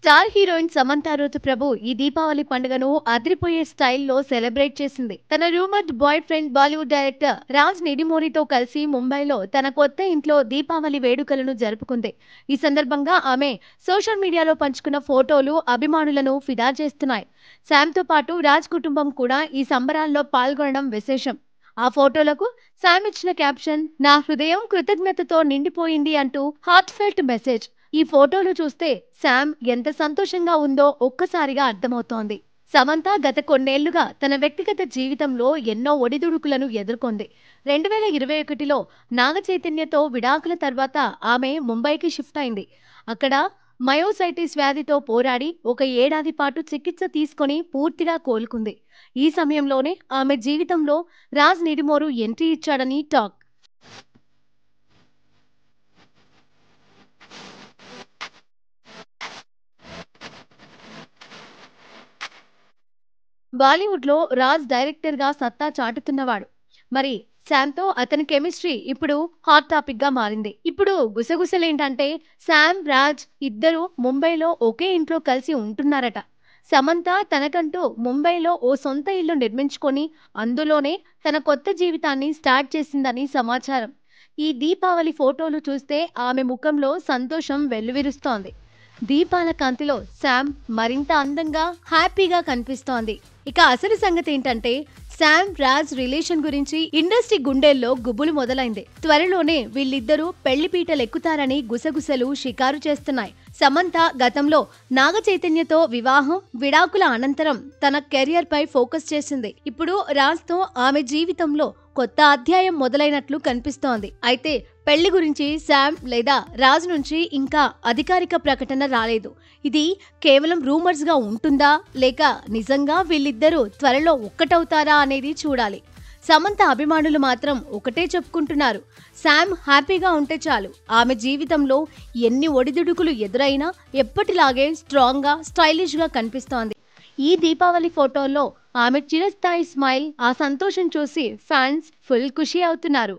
Star heroine Samantha రుతుప్రభు ఈ దీపావళి పండుగను అదిరిపోయే స్టైల్లో సెలబ్రేట్ చేసింది. తన rumoured boyfriend Bollywood director Raj నిడిమోరితో కలిసి ముంబైలో తన కొత్త ఇంట్లో దీపావళి వేడుకలను జరుపుకుంది. ఈ సందర్భంగా ఆమె సోషల్ మీడియాలో పంచుకున్న ఫోటోలు అభిమానులను ఫిదా చేస్తున్నాయి. శామ్తో పాటు రాజ్ కుటుంబం కూడా ఈ సంబరాల్లో పాల్గొనడం విశేషం. ఆ ఫోటోలకు శామ్ ఇచ్చిన క్యాప్షన్ "నా హృదయం కృతజ్ఞతతో నిండిపోయింది" అంటూ హార్ట్ ఫెల్ట్ మెసేజ్. ఈ ఫోటోలు చూస్తే శామ్ ఎంత సంతోషంగా ఉందో ఒక్కసారిగా అర్థమవుతోంది. సమంత గత కొన్నేళ్లుగా తన వ్యక్తిగత జీవితంలో ఎన్నో ఒడిదుడుకులను ఎదుర్కొంది. 2021లో నాగ చైతన్యతో విడాకుల తర్వాత ఆమె ముంబైకి షిఫ్ట్ అయింది. అక్కడ మయోసైటిస్ వ్యాధితో పోరాడి 1 ఏడాది పాటు చికిత్స తీసుకొని పూర్తిగా కోలుకుంది. ఈ సమయంలోనే ఆమె జీవితంలో రాజ్ నిడిమోరు ఎంట్రీ ఇచ్చాడని టాక్. బాలీవుడ్‌లో రాజ్ డైరెక్టర్‌గా సత్తా చాటుతున్నవాడు. మరి శామ్‌తో అతని కెమిస్ట్రీ ఇప్పుడు హాట్ టాపిక్‌గా మారింది. ఇప్పుడు గుసగుసలేంటంటే శామ్, రాజ్ ఇద్దరూ ముంబైలో ఒకే ఇంట్లో కలిసి ఉంటున్నారట. సమంత తనకంటూ ముంబైలో ఓ సొంత ఇల్లు నిర్మించుకొని అందులోనే తన కొత్త జీవితాన్ని స్టార్ట్ చేసిందని సమాచారం. ఈ దీపావళి ఫోటోలు చూస్తే ఆమె ముఖంలో సంతోషం వెల్లువిరుస్తోంది. దీపాల కాంతిలో శామ్ మరింత అందంగా, హ్యాపీగా కనిపిస్తోంది. ఇక అసలు సంగతి ఏంటంటే శామ్, రాజ్ రిలేషన్ గురించి ఇండస్ట్రీ గుండెల్లో గుబులు మొదలైంది. త్వరలోనే వీళ్ళిద్దరూ పెళ్లిపీటలెక్కుతారని గుసగుసలు షికారు చేస్తున్నాయి. సమంత గతంలో నాగ చైతన్యతో వివాహం, విడాకుల అనంతరం తన కెరియర్ పై ఫోకస్ చేసింది. ఇప్పుడు రాజ్తో ఆమె జీవితంలో కొత్త అధ్యాయం మొదలైనట్లు కనిపిస్తోంది. అయితే పెళ్లి గురించి శామ్ లేదా రాజ్ నుంచి ఇంకా అధికారిక ప్రకటన రాలేదు. ఇది కేవలం రూమర్స్ గా ఉంటుందా లేక నిజంగా వీళ్ళిద్దరూ త్వరలో ఒక్కటవుతారా అనేది చూడాలి. సమంత అభిమానులు మాత్రం ఒకటే చెప్పుకుంటున్నారు, శామ్ హ్యాపీగా ఉంటే చాలు. ఆమె జీవితంలో ఎన్ని ఒడిదుడుకులు ఎదురైనా ఎప్పటిలాగే స్ట్రాంగ్ గా, స్టైలిష్ గా కనిపిస్తోంది. ఈ దీపావళి ఫోటోల్లో ఆమె చిరస్థాయి స్మైల్, ఆ సంతోషం చూసి ఫ్యాన్స్ ఫుల్ ఖుషి అవుతున్నారు.